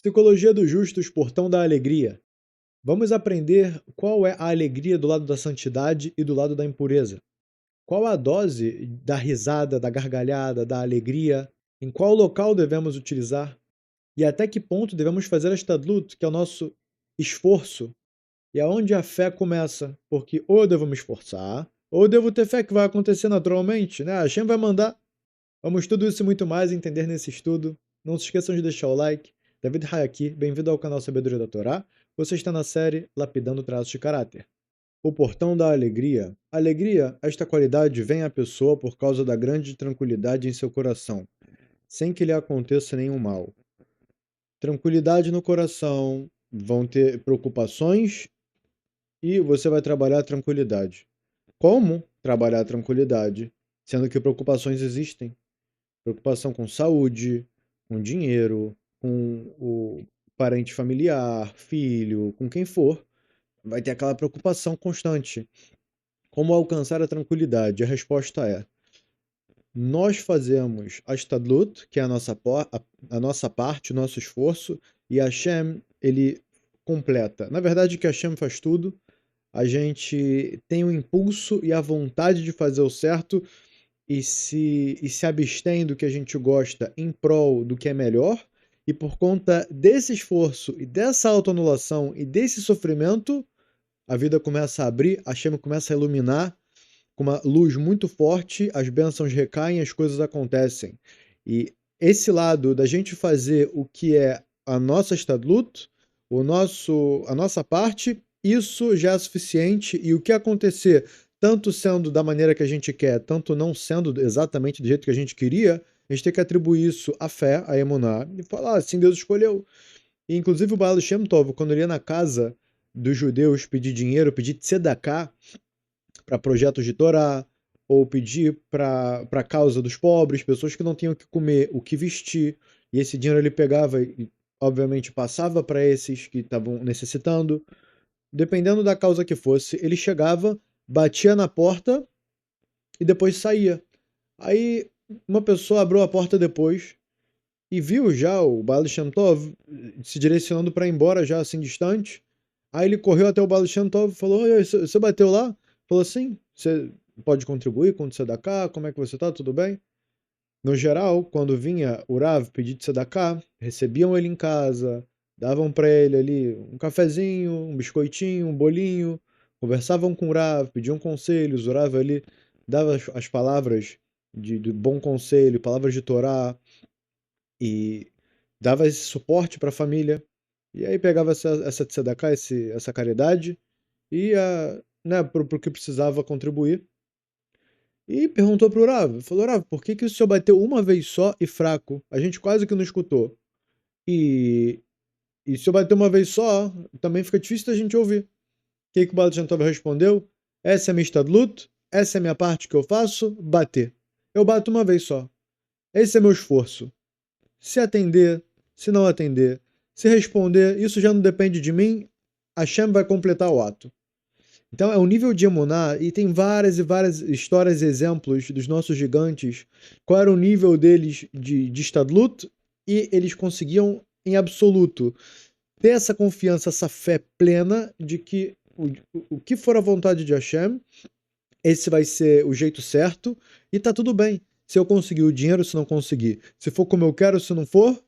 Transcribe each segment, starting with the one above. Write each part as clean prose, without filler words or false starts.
Psicologia dos Justos, Portão da Alegria. Vamos aprender qual é a alegria do lado da santidade e do lado da impureza. Qual a dose da risada, da gargalhada, da alegria? Em qual local devemos utilizar? E até que ponto devemos fazer a Stadlut, que é o nosso esforço? E aonde a fé começa? Porque ou eu devo me esforçar, ou eu devo ter fé que vai acontecer naturalmente, né? A Hashem vai mandar. Vamos tudo isso e muito mais entender nesse estudo. Não se esqueçam de deixar o like. David Hayaki, bem-vindo ao canal Sabedoria da Torá. Você está na série Lapidando Traços de Caráter. O portão da alegria. Alegria, esta qualidade vem à pessoa por causa da grande tranquilidade em seu coração, sem que lhe aconteça nenhum mal. Tranquilidade no coração, vão ter preocupações e você vai trabalhar a tranquilidade. Como trabalhar a tranquilidade, sendo que preocupações existem? Preocupação com saúde, com dinheiro, com o parente familiar, filho, com quem for. Vai ter aquela preocupação constante. Como alcançar a tranquilidade? A resposta é: nós fazemos a Stadlut, que é a nossa parte, o nosso esforço, e Hashem, ele completa. Na verdade, que Hashem faz tudo, a gente tem o impulso e a vontade de fazer o certo e se abstém do que a gente gosta em prol do que é melhor, e por conta desse esforço e dessa autoanulação e desse sofrimento, a vida começa a abrir, a chama começa a iluminar com uma luz muito forte, as bênçãos recaem, as coisas acontecem. E esse lado da gente fazer o que é a nossa Stadlut, a nossa parte, isso já é suficiente, e o que acontecer, tanto sendo da maneira que a gente quer, tanto não sendo exatamente do jeito que a gente queria, a gente tem que atribuir isso à fé, à emuná, e falar, assim Deus escolheu. E, inclusive o Baal Shem Tov, quando ele ia na casa dos judeus pedir dinheiro, pedir tzedakah para projetos de Torá, ou pedir para a causa dos pobres, pessoas que não tinham o que comer, o que vestir, e esse dinheiro ele pegava e, obviamente, passava para esses que estavam necessitando. Dependendo da causa que fosse, ele chegava, batia na porta e depois saía. Aí uma pessoa abriu a porta depois e viu já o Baal Shem Tov se direcionando para ir embora já assim distante. Aí ele correu até o Baal Shem Tov e falou: "Oi, você bateu lá?" Falou assim: "Você pode contribuir com o tzedakah? Como é que você tá? Tudo bem?" No geral, quando vinha o Rav pedir tzedakah, recebiam ele em casa, davam para ele ali um cafezinho, um biscoitinho, um bolinho, conversavam com o Rav, pediam conselhos, o Rav ali dava as palavras de bom conselho, palavras de Torá, e dava esse suporte para a família. E aí pegava essa tzedakah, essa caridade, e ia, né, para o que precisava contribuir. E perguntou pro Rav, falou: "Rav, por que que o senhor bateu uma vez só e fraco? A gente quase que não escutou. E, e se o senhor bateu uma vez só, também fica difícil da gente ouvir." O que que o Baal Shem Tov respondeu? "Essa é a minha Stadlut, essa é a minha parte que eu faço, bater. Eu bato uma vez só. Esse é meu esforço. Se atender, se não atender, se responder, isso já não depende de mim, Hashem vai completar o ato." Então é um nível de emuná, e tem várias e várias histórias e exemplos dos nossos gigantes, qual era o nível deles de Stadlut, e eles conseguiam, em absoluto, ter essa confiança, essa fé plena de que o que for a vontade de Hashem, esse vai ser o jeito certo, e tá tudo bem. Se eu conseguir o dinheiro, se não conseguir. Se for como eu quero, se não for,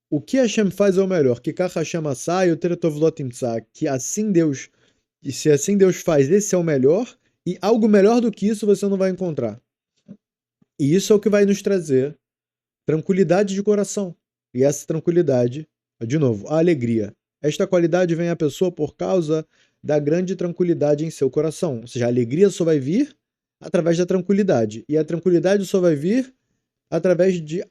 o que Hashem faz é o melhor. Que Hashem asai, o teretov lo timtzah, que assim Deus, e se assim Deus faz, esse é o melhor, e algo melhor do que isso você não vai encontrar. E isso é o que vai nos trazer tranquilidade de coração. E essa tranquilidade, de novo, a alegria. Esta qualidade vem à pessoa por causa da grande tranquilidade em seu coração. Ou seja, a alegria só vai vir através da tranquilidade. E a tranquilidade só vai vir através de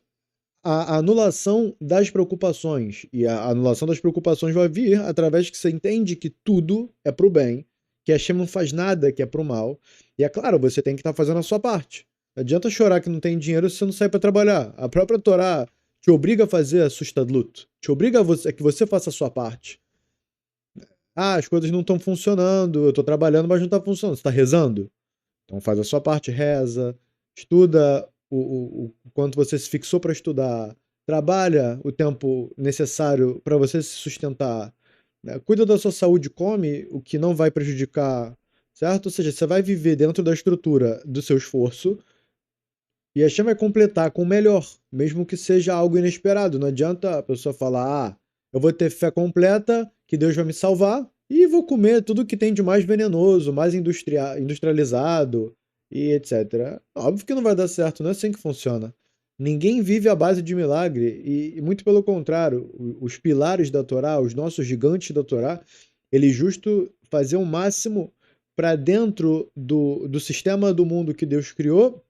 a anulação das preocupações. E a anulação das preocupações vai vir através que você entende que tudo é para o bem, que Hashem não faz nada que é para o mal. E é claro, você tem que estar fazendo a sua parte. Não adianta chorar que não tem dinheiro se você não sai para trabalhar. A própria Torá te obriga a fazer a sua Stadlut, te obriga a que você faça a sua parte. Ah, as coisas não estão funcionando, eu estou trabalhando, mas não está funcionando. Você está rezando? Então faz a sua parte, reza, estuda o quanto você se fixou para estudar, trabalha o tempo necessário para você se sustentar, né? Cuida da sua saúde, come o que não vai prejudicar, certo? Ou seja, você vai viver dentro da estrutura do seu esforço e a Hashem vai completar com o melhor, mesmo que seja algo inesperado. Não adianta a pessoa falar, eu vou ter fé completa, que Deus vai me salvar, e vou comer tudo que tem de mais venenoso, mais industrializado e etc. Óbvio que não vai dar certo, não é assim que funciona. Ninguém vive à base de milagre, e muito pelo contrário, os pilares da Torá, os nossos gigantes da Torá, eles justo faziam o máximo para dentro do sistema do mundo que Deus criou,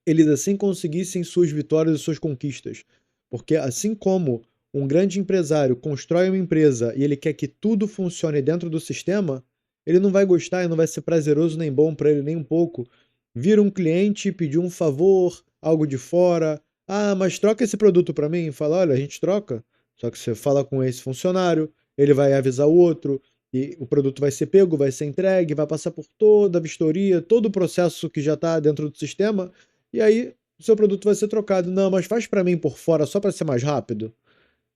eles assim conseguissem suas vitórias e suas conquistas. Porque assim como um grande empresário constrói uma empresa e ele quer que tudo funcione dentro do sistema, ele não vai gostar e não vai ser prazeroso nem bom para ele nem um pouco vir um cliente pedir um favor, algo de fora. Ah, mas troca esse produto para mim. Fala, olha, a gente troca. Só que você fala com esse funcionário, ele vai avisar o outro, e o produto vai ser pego, vai ser entregue, vai passar por toda a vistoria, todo o processo que já está dentro do sistema, e aí o seu produto vai ser trocado. Não, mas faz para mim por fora só para ser mais rápido.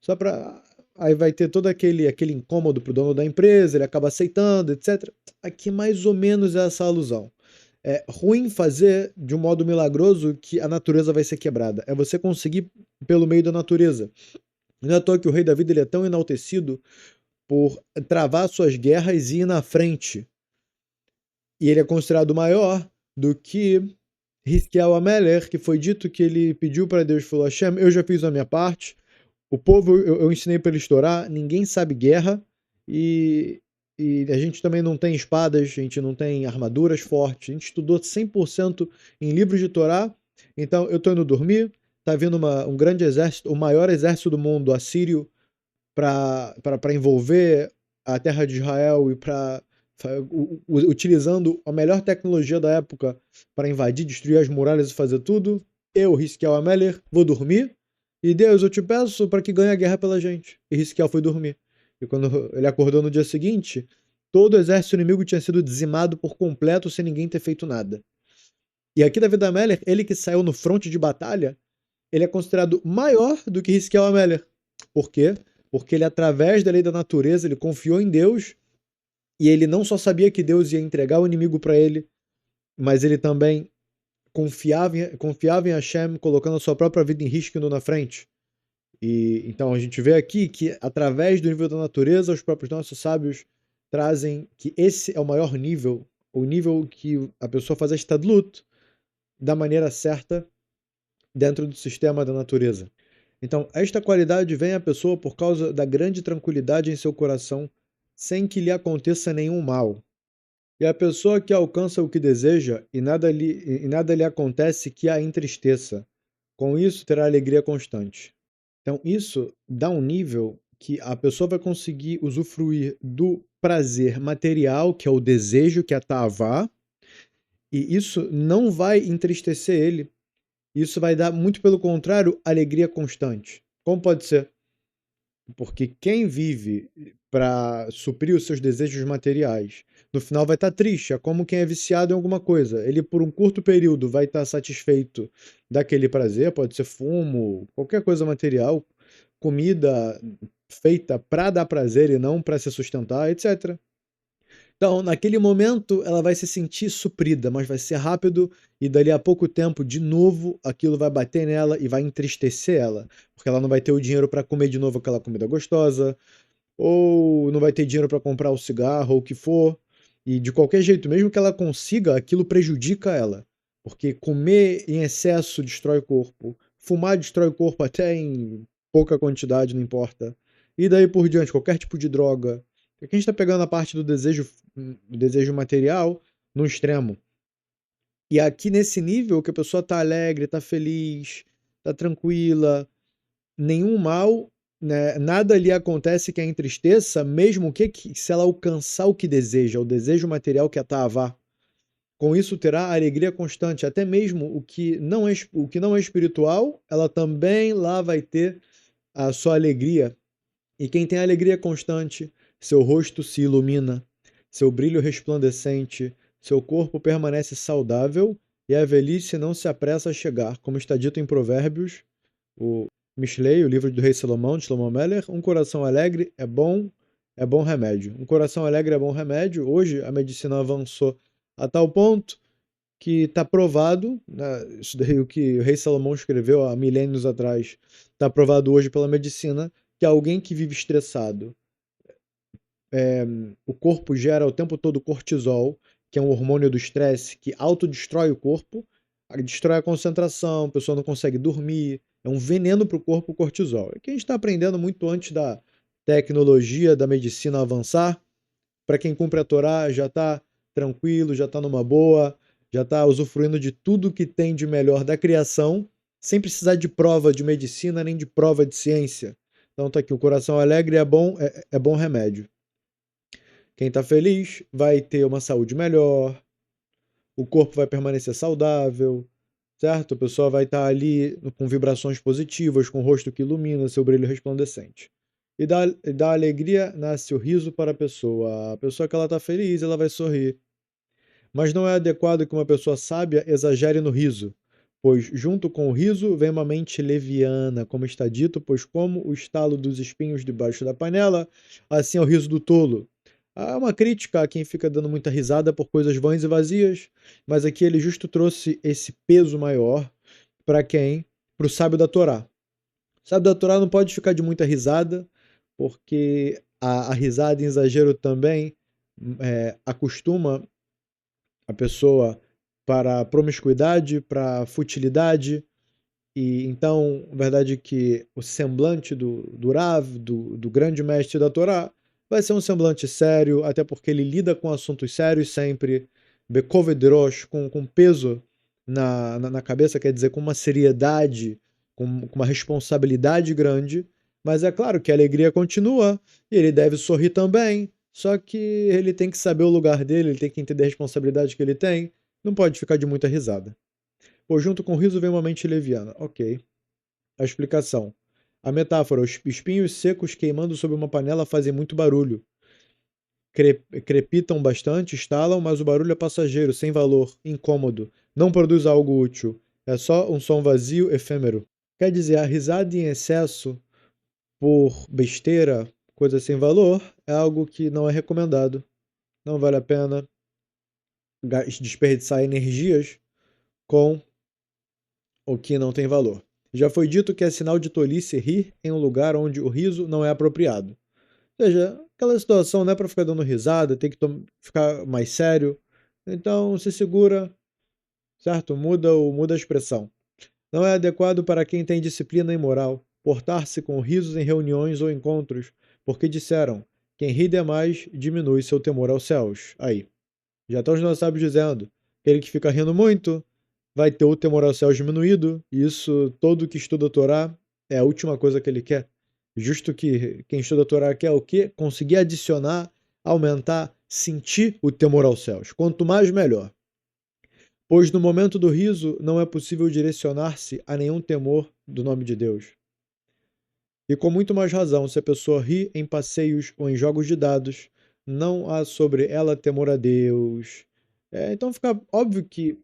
Só para aí vai ter todo aquele incômodo pro dono da empresa, ele acaba aceitando, etc. Aqui mais ou menos é essa alusão. É ruim fazer de um modo milagroso que a natureza vai ser quebrada. É você conseguir pelo meio da natureza. Não é à toa que o rei Davi ele é tão enaltecido por travar suas guerras e ir na frente. E ele é considerado maior do que Hizkiel Ameler, que foi dito que ele pediu para Deus, falou, Hashem, eu já fiz a minha parte, o povo eu ensinei para ele estourar, ninguém sabe guerra, e, e a gente também não tem espadas, a gente não tem armaduras fortes, a gente estudou 100% em livros de Torá, então eu estou indo dormir, tá vindo um grande exército, o maior exército do mundo, assírio, para envolver a terra de Israel e para utilizando a melhor tecnologia da época para invadir, destruir as muralhas e fazer tudo. Eu, Hizkiel Ameler, vou dormir. E Deus, eu te peço para que ganhe a guerra pela gente. E Hizkiel foi dormir. E quando ele acordou no dia seguinte, todo o exército inimigo tinha sido dizimado por completo sem ninguém ter feito nada. E aqui David Ameller, ele que saiu no fronte de batalha, ele é considerado maior do que Hizkiel Ameller. Por quê? Porque ele, através da lei da natureza, ele confiou em Deus, e ele não só sabia que Deus ia entregar o inimigo para ele, mas ele também confiava em Hashem, colocando a sua própria vida em risco indo na frente. E então a gente vê aqui que, através do nível da natureza, os próprios nossos sábios trazem que esse é o maior nível, o nível que a pessoa faz a estadlut da maneira certa dentro do sistema da natureza. Então, esta qualidade vem à pessoa por causa da grande tranquilidade em seu coração, sem que lhe aconteça nenhum mal. E a pessoa que alcança o que deseja e nada lhe acontece que a entristeça. Com isso, terá alegria constante. Então, isso dá um nível que a pessoa vai conseguir usufruir do prazer material, que é o desejo, que é a tavá, e isso não vai entristecer ele. Isso vai dar, muito pelo contrário, alegria constante. Como pode ser? Porque quem vive para suprir os seus desejos materiais, no final vai estar triste. É como quem é viciado em alguma coisa. Ele, por um curto período, vai estar satisfeito daquele prazer, pode ser fumo, qualquer coisa material, comida feita para dar prazer e não para se sustentar, etc. Então, naquele momento, ela vai se sentir suprida, mas vai ser rápido e dali a pouco tempo, de novo, aquilo vai bater nela e vai entristecer ela, porque ela não vai ter o dinheiro para comer de novo aquela comida gostosa, ou não vai ter dinheiro para comprar o cigarro ou o que for. E de qualquer jeito, mesmo que ela consiga, aquilo prejudica ela, porque comer em excesso destrói o corpo, fumar destrói o corpo até em pouca quantidade, não importa. E daí por diante, qualquer tipo de droga. Aqui a gente está pegando a parte do desejo material no extremo. E aqui nesse nível que a pessoa está alegre, está feliz, está tranquila, nenhum mal, né, nada lhe acontece que a entristeça, mesmo que se ela alcançar o que deseja, o desejo material que é Tavá. Com isso terá alegria constante, até mesmo o que não é espiritual, ela também lá vai ter a sua alegria. E quem tem alegria constante, seu rosto se ilumina, seu brilho resplandecente, seu corpo permanece saudável e a velhice não se apressa a chegar, como está dito em Provérbios, o Mishlei, o livro do rei Salomão, de Shlomo Meller, um coração alegre é bom remédio. Um coração alegre é bom remédio. Hoje a medicina avançou a tal ponto que está provado, né, isso daí o que o rei Salomão escreveu há milênios atrás, está provado hoje pela medicina, que alguém que vive estressado, o corpo gera o tempo todo cortisol, que é um hormônio do estresse que autodestrói o corpo, destrói a concentração, a pessoa não consegue dormir, é um veneno para o corpo o cortisol. É que a gente está aprendendo muito antes da tecnologia, da medicina avançar. Para quem cumpre a Torá já está tranquilo, já está numa boa, já está usufruindo de tudo que tem de melhor da criação, sem precisar de prova de medicina nem de prova de ciência. Então tá aqui, o coração alegre é bom remédio. Quem está feliz vai ter uma saúde melhor, o corpo vai permanecer saudável, certo? A pessoa vai estar ali com vibrações positivas, com o rosto que ilumina, seu brilho resplandecente. E da alegria nasce o riso para a pessoa. A pessoa que ela está feliz, ela vai sorrir. Mas não é adequado que uma pessoa sábia exagere no riso, pois junto com o riso vem uma mente leviana, como está dito, pois como o estalo dos espinhos debaixo da panela, assim é o riso do tolo. Há uma crítica a quem fica dando muita risada por coisas vãs e vazias, mas aqui ele justo trouxe esse peso maior para quem? Para o sábio da Torá. O sábio da Torá não pode ficar de muita risada, porque a risada em exagero também acostuma a pessoa para promiscuidade, para futilidade, e então, a verdade é que o semblante do Rav, do grande mestre da Torá, vai ser um semblante sério, até porque ele lida com assuntos sérios sempre, bekoved rosh, com peso na cabeça, quer dizer, com uma seriedade, com uma responsabilidade grande, mas é claro que a alegria continua, e ele deve sorrir também, só que ele tem que saber o lugar dele, ele tem que entender a responsabilidade que ele tem, não pode ficar de muita risada. Pô, junto com o riso vem uma mente leviana. Ok. A explicação. A metáfora: os espinhos secos queimando sobre uma panela fazem muito barulho. Crepitam bastante, estalam, mas o barulho é passageiro, sem valor, incômodo. Não produz algo útil. É só um som vazio, efêmero. Quer dizer, a risada em excesso por besteira, coisa sem valor, é algo que não é recomendado. Não vale a pena desperdiçar energias com o que não tem valor. Já foi dito que é sinal de tolice rir em um lugar onde o riso não é apropriado. Ou seja, aquela situação não é para ficar dando risada, tem que ficar mais sério. Então se segura, certo? Muda a expressão. Não é adequado para quem tem disciplina e moral portar-se com risos em reuniões ou encontros, porque disseram: quem ri demais diminui seu temor aos céus. Aí. Já estão os nossos sábios dizendo: aquele que fica rindo muito vai ter o temor aos céus diminuído, e isso todo que estuda a Torá é a última coisa que ele quer. Justo que quem estuda a Torá quer o quê? Conseguir adicionar, aumentar, sentir o temor aos céus. Quanto mais, melhor. Pois no momento do riso não é possível direcionar-se a nenhum temor do nome de Deus. E com muito mais razão, se a pessoa ri em passeios ou em jogos de dados, não há sobre ela temor a Deus. Então fica óbvio que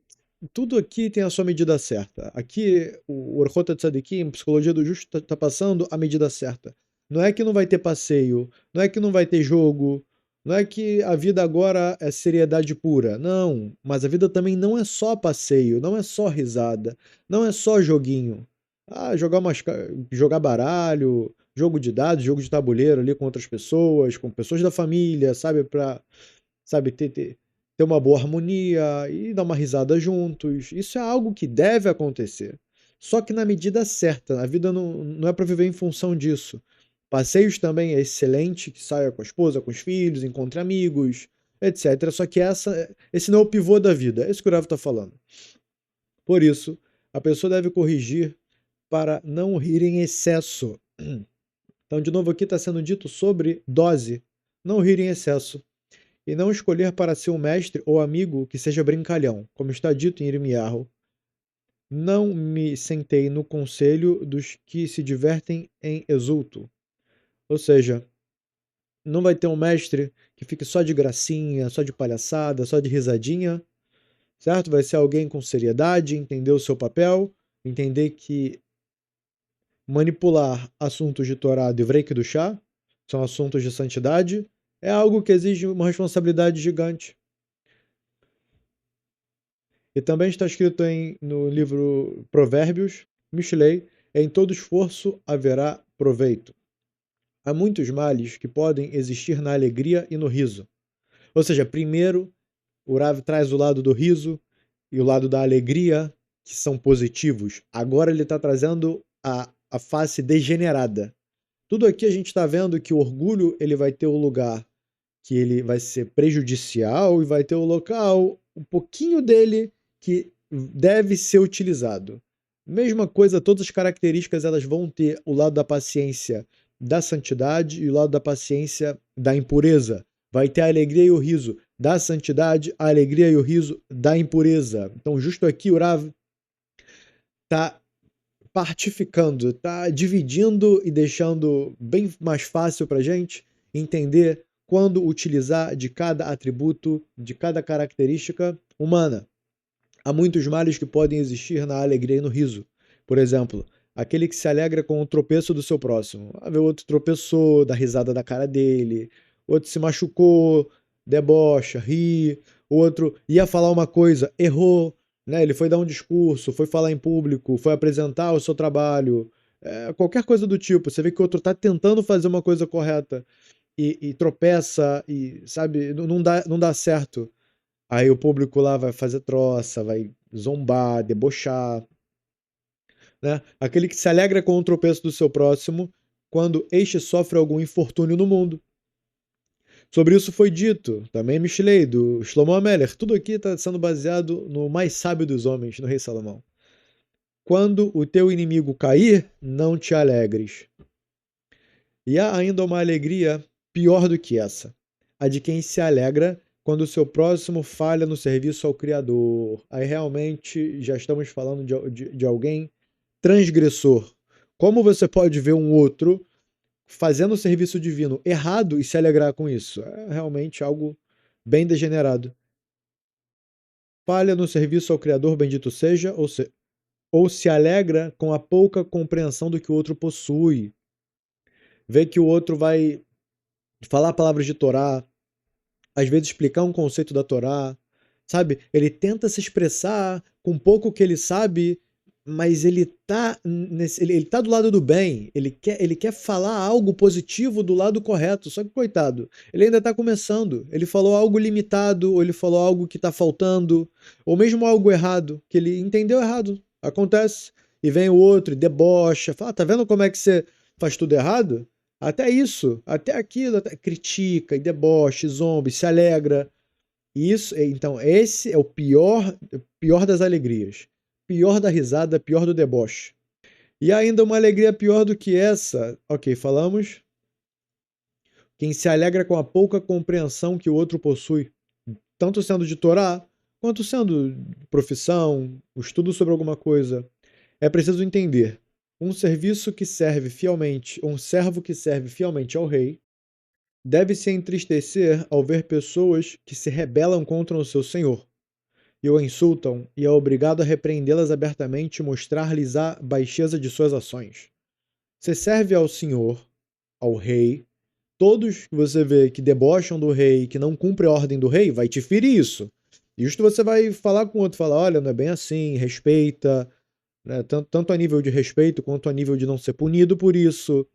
tudo aqui tem a sua medida certa. Aqui, o Orchot Tzadikim, Psicologia do Justo, está passando a medida certa. Não é que não vai ter passeio, não é que não vai ter jogo, não é que a vida agora é seriedade pura. Não, mas a vida também não é só passeio, não é só risada, não é só joguinho. Ah, jogar baralho, jogo de dados, jogo de tabuleiro ali com pessoas da família, sabe, para sabe, ter uma boa harmonia e dar uma risada juntos. Isso é algo que deve acontecer. Só que na medida certa. A vida não é para viver em função disso. Passeios também é excelente, que saia com a esposa, com os filhos, encontre amigos, etc. Só que esse não é o pivô da vida. É isso que o Rav está falando. Por isso, a pessoa deve corrigir para não rir em excesso. Então, de novo, aqui está sendo dito sobre dose. Não rir em excesso e não escolher para ser um mestre ou amigo que seja brincalhão, como está dito em Irmiarro. Não me sentei no conselho dos que se divertem em exulto. Ou seja, não vai ter um mestre que fique só de gracinha, só de palhaçada, só de risadinha, certo? Vai ser alguém com seriedade, entender o seu papel, entender que Manipular assuntos de Torá, Divrei Kedushá, são assuntos de santidade, é algo que exige uma responsabilidade gigante. E também está escrito no livro Provérbios, Mishlei, em todo esforço haverá proveito. Há muitos males que podem existir na alegria e no riso. Ou seja, primeiro, o Rav traz o lado do riso e o lado da alegria, que são positivos. Agora ele está trazendo a face degenerada. Tudo aqui a gente está vendo que o orgulho ele vai ter o lugar que ele vai ser prejudicial e vai ter o local, um pouquinho dele que deve ser utilizado. Mesma coisa, todas as características elas vão ter o lado da paciência da santidade e o lado da paciência da impureza. Vai ter a alegria e o riso da santidade, a alegria e o riso da impureza. Então, justo aqui, o Rav está partificando, está dividindo e deixando bem mais fácil para a gente entender quando utilizar de cada atributo, de cada característica humana. Há muitos males que podem existir na alegria e no riso. Por exemplo, aquele que se alegra com o tropeço do seu próximo. O outro tropeçou, dá risada da cara dele. Outro se machucou, debocha, ri. Outro ia falar uma coisa, errou, né? Ele foi dar um discurso, foi falar em público, foi apresentar o seu trabalho. Qualquer coisa do tipo. Você vê que o outro está tentando fazer uma coisa correta e tropeça e, sabe, não dá certo. Aí o público lá vai fazer troça, vai zombar, debochar, né? Aquele que se alegra com o tropeço do seu próximo quando este sofre algum infortúnio no mundo. Sobre isso foi dito, também Mishlei, do Shlomo Ameler. Tudo aqui está sendo baseado no mais sábio dos homens, no rei Salomão. Quando o teu inimigo cair, não te alegres. E há ainda uma alegria pior do que essa, a de quem se alegra quando o seu próximo falha no serviço ao Criador. Aí realmente já estamos falando de alguém transgressor. Como você pode ver um outro fazendo o serviço divino errado e se alegrar com isso? É realmente algo bem degenerado. Falha no serviço ao Criador, bendito seja, ou se alegra com a pouca compreensão do que o outro possui. Vê que o outro vai falar palavras de Torá, às vezes explicar um conceito da Torá, sabe? Ele tenta se expressar com pouco que ele sabe, mas ele tá do lado do bem, ele quer falar algo positivo do lado correto, só que coitado, ele ainda tá começando, ele falou algo limitado, ou ele falou algo que tá faltando, ou mesmo algo errado, que ele entendeu errado, acontece, e vem o outro e debocha, fala, tá vendo como é que você faz tudo errado? Até isso, até aquilo, até critica e deboche, zombe, se alegra. Isso, então, esse é o pior das alegrias. Pior da risada, pior do deboche. E ainda uma alegria pior do que essa. Ok, falamos. Quem se alegra com a pouca compreensão que o outro possui, tanto sendo de Torá, quanto sendo de profissão, o estudo sobre alguma coisa. É preciso entender. Um serviço que serve fielmente, um servo que serve fielmente ao rei, deve se entristecer ao ver pessoas que se rebelam contra o seu senhor e o insultam, e é obrigado a repreendê-las abertamente e mostrar-lhes a baixeza de suas ações. Se serve ao senhor, ao rei, todos que você vê que debocham do rei, que não cumprem a ordem do rei, vai te ferir isso. Isto você vai falar com o outro, falar, olha, não é bem assim, respeita, né? Tanto a nível de respeito quanto a nível de não ser punido por isso.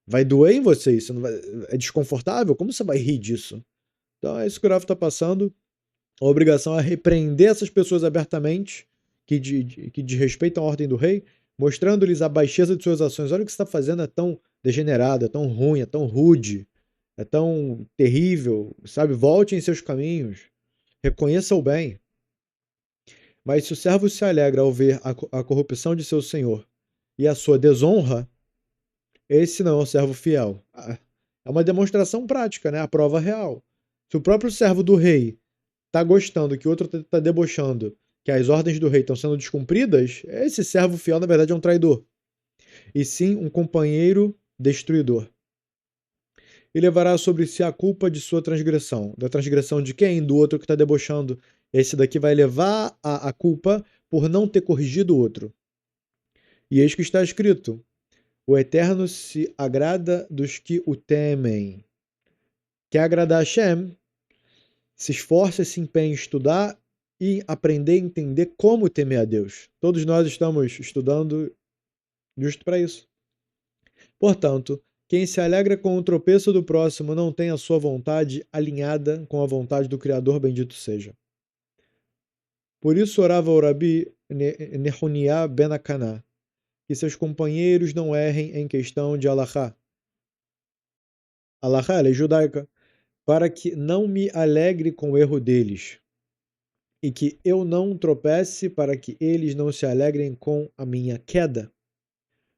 Vai doer em você isso, não vai, é desconfortável? Como você vai rir disso? Então é isso que o Rafa está passando. A obrigação é repreender essas pessoas abertamente, que desrespeitam a ordem do rei, mostrando-lhes a baixeza de suas ações. Olha o que você está fazendo, é tão degenerado, é tão ruim, é tão rude, é tão terrível, sabe? Volte em seus caminhos, reconheça o bem. Mas se o servo se alegra ao ver a corrupção de seu senhor e a sua desonra, esse não é um servo fiel. É uma demonstração prática, né? A prova real. Se o próprio servo do rei está gostando que o outro está debochando, que as ordens do rei estão sendo descumpridas, esse servo fiel, na verdade, é um traidor. E sim um companheiro destruidor. E levará sobre si a culpa de sua transgressão. Da transgressão de quem? Do outro que está debochando. Esse daqui vai levar a culpa por não ter corrigido o outro. E eis que está escrito: O Eterno se agrada dos que o temem. Quer agradar a Hashem? Se esforça, se empenha em estudar e aprender a entender como temer a Deus. Todos nós estamos estudando justo para isso. Portanto, quem se alegra com o tropeço do próximo não tem a sua vontade alinhada com a vontade do Criador, bendito seja. Por isso orava o Rabi Nehuniah ben Akaná, que seus companheiros não errem em questão de Alahá. Alahá, lei judaica, para que não me alegre com o erro deles, e que eu não tropece para que eles não se alegrem com a minha queda.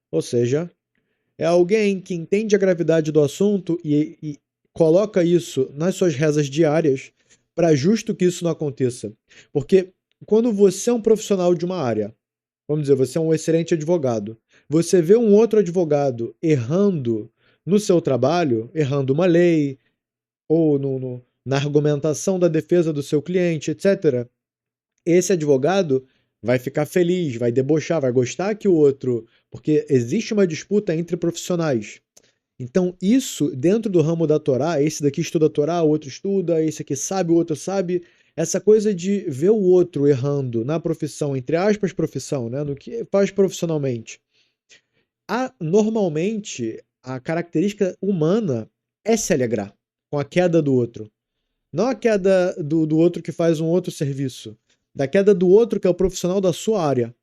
Ou seja, é alguém que entende a gravidade do assunto e coloca isso nas suas rezas diárias para justo que isso não aconteça. Porque quando você é um profissional de uma área, vamos dizer, você é um excelente advogado, você vê um outro advogado errando no seu trabalho, errando uma lei, ou na argumentação da defesa do seu cliente, etc., esse advogado vai ficar feliz, vai debochar, vai gostar que o outro, porque existe uma disputa entre profissionais. Então, isso, dentro do ramo da Torá, esse daqui estuda a Torá, o outro estuda, esse aqui sabe, o outro sabe, essa coisa de ver o outro errando na profissão, entre aspas, profissão, né, no que faz profissionalmente. Normalmente, a característica humana é se alegrar com a queda do outro. Não a queda do outro que faz um outro serviço, da queda do outro que é o profissional da sua área.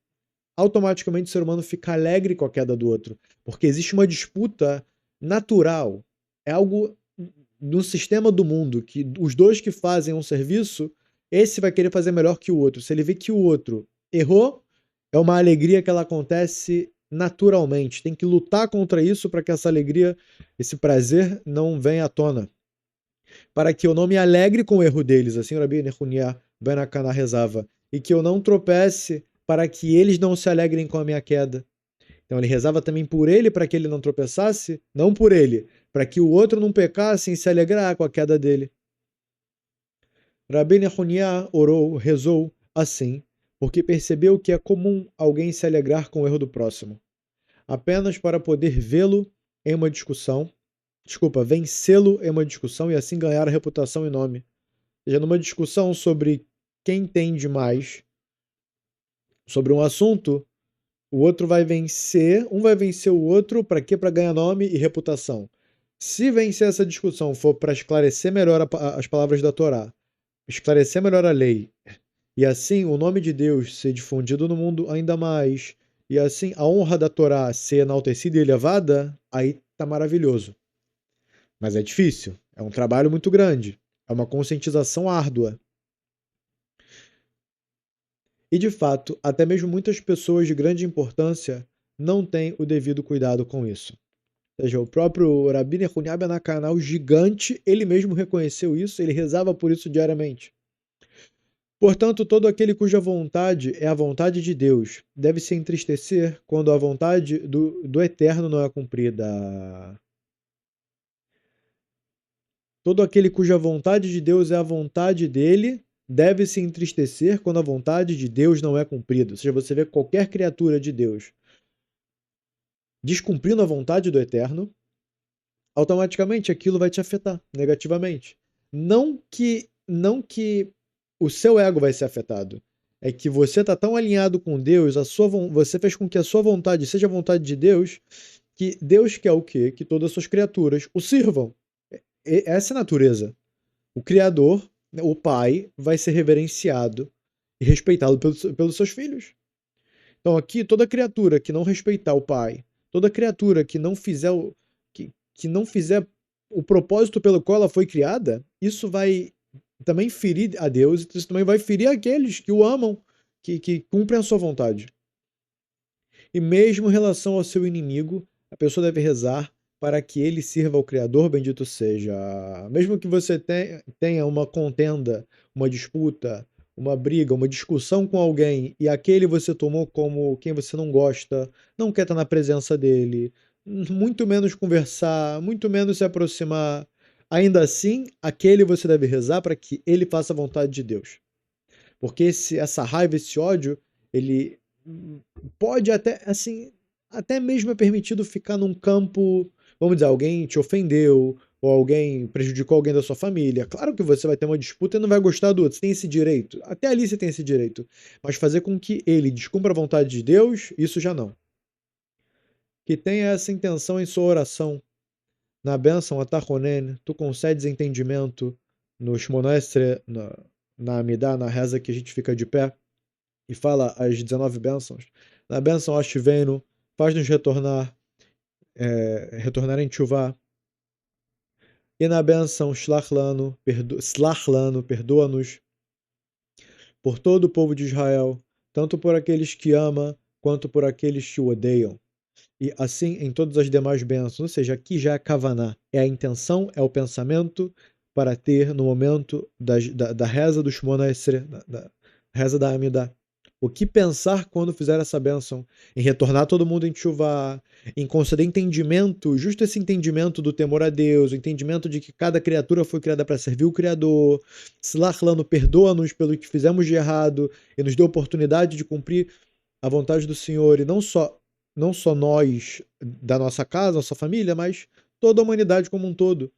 Automaticamente o ser humano fica alegre com a queda do outro, porque existe uma disputa natural. É algo no sistema do mundo, que os dois que fazem um serviço, esse vai querer fazer melhor que o outro. Se ele vê que o outro errou, é uma alegria que ela acontece naturalmente. Tem que lutar contra isso para que essa alegria, esse prazer não venha à tona. Para que eu não me alegre com o erro deles, assim o Rabi Nehuniah ben Akaná rezava, e que eu não tropece para que eles não se alegrem com a minha queda. Então ele rezava também por ele para que ele não tropeçasse, não por ele, para que o outro não pecasse em se alegrar com a queda dele. Rabi Nehuniah orou, rezou assim, porque percebeu que é comum alguém se alegrar com o erro do próximo, apenas para poder vê-lo em uma discussão, vencê-lo em uma discussão e assim ganhar a reputação e nome. Ou seja, numa discussão sobre quem entende mais sobre um assunto, o outro vai vencer, um vai vencer o outro, para quê? Para ganhar nome e reputação. Se vencer essa discussão for para esclarecer melhor as palavras da Torá, esclarecer melhor a lei, e assim o nome de Deus ser difundido no mundo ainda mais, e assim a honra da Torá ser enaltecida e elevada, aí tá maravilhoso. Mas é difícil, é um trabalho muito grande, é uma conscientização árdua. E de fato, até mesmo muitas pessoas de grande importância não têm o devido cuidado com isso. Ou seja, o próprio Rabi Nehuniah ben Akaná, o gigante, ele mesmo reconheceu isso, ele rezava por isso diariamente. Portanto, todo aquele cuja vontade é a vontade de Deus deve se entristecer quando a vontade do Eterno não é cumprida. Todo aquele cuja vontade de Deus é a vontade dele deve se entristecer quando a vontade de Deus não é cumprida. Ou seja, você vê qualquer criatura de Deus descumprindo a vontade do Eterno, automaticamente aquilo vai te afetar negativamente. Não que o seu ego vai ser afetado. É que você está tão alinhado com Deus, você fez com que a sua vontade seja a vontade de Deus, que Deus quer o quê? Que todas as suas criaturas o sirvam. Essa é a natureza. O Criador, o Pai, vai ser reverenciado e respeitado pelos seus filhos. Então aqui, toda criatura que não respeitar o Pai, toda criatura que não fizer que não fizer o propósito pelo qual ela foi criada, isso vai também ferir a Deus, isso também vai ferir aqueles que o amam, que cumprem a sua vontade. E mesmo em relação ao seu inimigo, a pessoa deve rezar para que ele sirva ao Criador, bendito seja. Mesmo que você tenha uma contenda, uma disputa, uma briga, uma discussão com alguém e aquele você tomou como quem você não gosta, não quer estar na presença dele, muito menos conversar, muito menos se aproximar, ainda assim, aquele você deve rezar para que ele faça a vontade de Deus. Porque essa raiva, esse ódio, ele pode até, assim, Até mesmo é permitido ficar num campo, vamos dizer, alguém te ofendeu, ou alguém prejudicou alguém da sua família. Claro que você vai ter uma disputa e não vai gostar do outro, você tem esse direito. Até ali você tem esse direito. Mas fazer com que ele descumpra a vontade de Deus, isso já não. Que tenha essa intenção em sua oração. Na bênção Atahonen, tu concedes entendimento no Shmonestre, na Amidá, na reza que a gente fica de pé e fala as 19 bênçãos. Na bênção Ashivenu, faz-nos retornar em Tchuvá. E na bênção Shlach Lanu, perdoa-nos por todo o povo de Israel, tanto por aqueles que ama, quanto por aqueles que o odeiam. E assim em todas as demais bênçãos, ou seja, aqui já é Kavaná, é a intenção, é o pensamento para ter no momento da reza do Shmona Esrei, da reza da Amidah. O que pensar quando fizer essa bênção? Em retornar todo mundo em Tchuvá, em conceder entendimento, justo esse entendimento do temor a Deus, o entendimento de que cada criatura foi criada para servir o Criador. Slach Lanu, perdoa-nos pelo que fizemos de errado e nos dê a oportunidade de cumprir a vontade do Senhor, e não só nós da nossa casa, nossa família, mas toda a humanidade como um todo.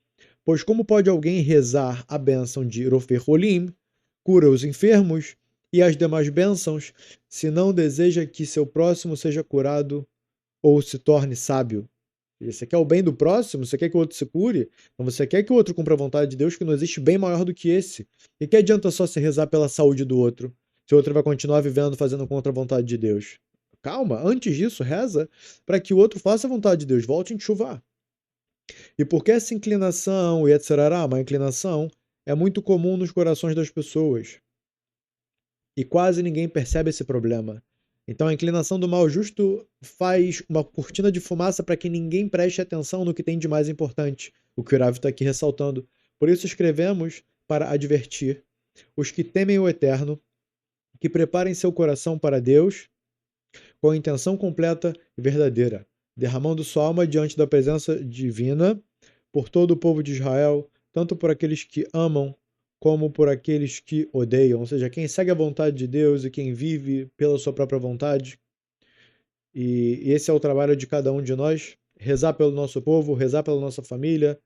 Pois como pode alguém rezar a bênção de Rofer Rolim, cura os enfermos, e as demais bênçãos, se não deseja que seu próximo seja curado ou se torne sábio? Você quer o bem do próximo? Você quer que o outro se cure? Então você quer que o outro cumpra a vontade de Deus, que não existe bem maior do que esse. E que adianta só se rezar pela saúde do outro, se o outro vai continuar vivendo fazendo contra a vontade de Deus? Calma, antes disso, reza para que o outro faça a vontade de Deus, volte em chuva. E porque essa inclinação, e etc., uma inclinação, é muito comum nos corações das pessoas. E quase ninguém percebe esse problema. Então a inclinação do mal justo faz uma cortina de fumaça para que ninguém preste atenção no que tem de mais importante, o que o Rav está aqui ressaltando. Por isso escrevemos para advertir os que temem o Eterno, que preparem seu coração para Deus com a intenção completa e verdadeira, derramando sua alma diante da presença divina por todo o povo de Israel, tanto por aqueles que amam como por aqueles que odeiam, ou seja, quem segue a vontade de Deus e quem vive pela sua própria vontade. E esse é o trabalho de cada um de nós, rezar pelo nosso povo, rezar pela nossa família,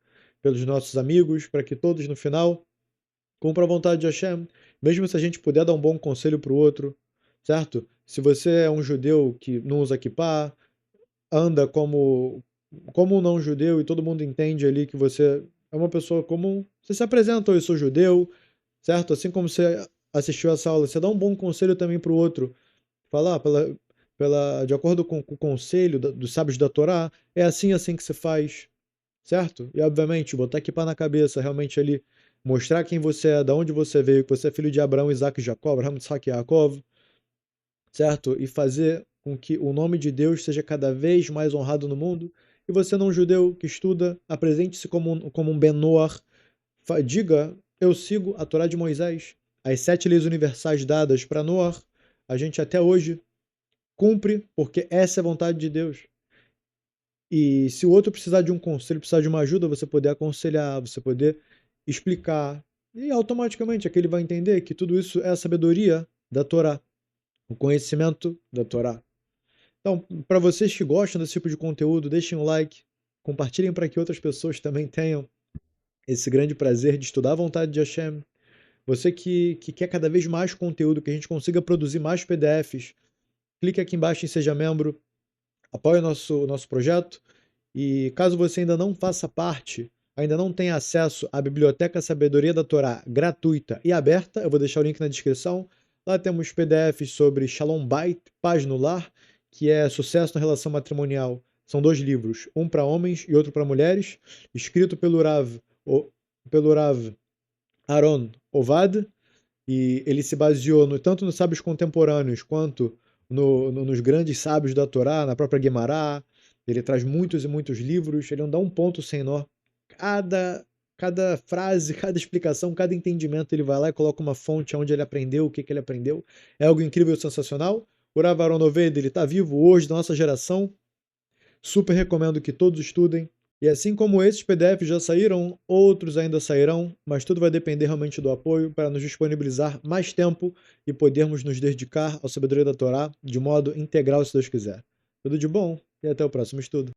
pelos nossos amigos, para que todos no final cumpram a vontade de Hashem, mesmo se a gente puder dar um bom conselho para o outro, certo? Se você é um judeu que não usa kippah, anda como um não judeu e todo mundo entende ali que você é uma pessoa comum, você se apresenta, eu sou judeu, certo? Assim como você assistiu essa aula, você dá um bom conselho também para o outro. Falar, de acordo com o conselho dos sábios da Torá, é assim que se faz, certo? E obviamente, botar kippah na cabeça, realmente ali, mostrar quem você é, de onde você veio, que você é filho de Abraão, Isaac e Jacó, Abraão, Isaac e Jacob, certo? E fazer com que o nome de Deus seja cada vez mais honrado no mundo. E você não judeu que estuda, apresente-se como um Ben Noach, diga, eu sigo a Torá de Moisés, as 7 leis universais dadas para Noach, a gente até hoje cumpre, porque essa é a vontade de Deus. E se o outro precisar de um conselho, precisar de uma ajuda, você poder aconselhar, você poder explicar, e automaticamente aquele vai entender que tudo isso é a sabedoria da Torá, o conhecimento da Torá. Então, para vocês que gostam desse tipo de conteúdo, deixem um like, compartilhem para que outras pessoas também tenham esse grande prazer de estudar a vontade de Hashem. Você que quer cada vez mais conteúdo, que a gente consiga produzir mais PDFs, clique aqui embaixo em Seja Membro, apoie o nosso projeto. E caso você ainda não faça parte, ainda não tenha acesso à Biblioteca Sabedoria da Torá gratuita e aberta, eu vou deixar o link na descrição. Lá temos PDFs sobre Shalom Bait, Paz no Lar, que é sucesso na relação matrimonial. São 2 livros, um para homens e outro para mulheres, escrito pelo Rav Aaron Ovad, e ele se baseou tanto nos sábios contemporâneos quanto nos grandes sábios da Torá, na própria Guemará. Ele traz muitos e muitos livros, ele não dá um ponto sem nó. Cada frase, cada explicação, cada entendimento, ele vai lá e coloca uma fonte onde ele aprendeu, o que ele aprendeu. É algo incrível e sensacional. O Rav Aaron Ovad, ele está vivo hoje, da nossa geração. Super recomendo que todos estudem. E assim como esses PDFs já saíram, outros ainda sairão, mas tudo vai depender realmente do apoio para nos disponibilizar mais tempo e podermos nos dedicar à sabedoria da Torá de modo integral, se Deus quiser. Tudo de bom? e até o próximo estudo.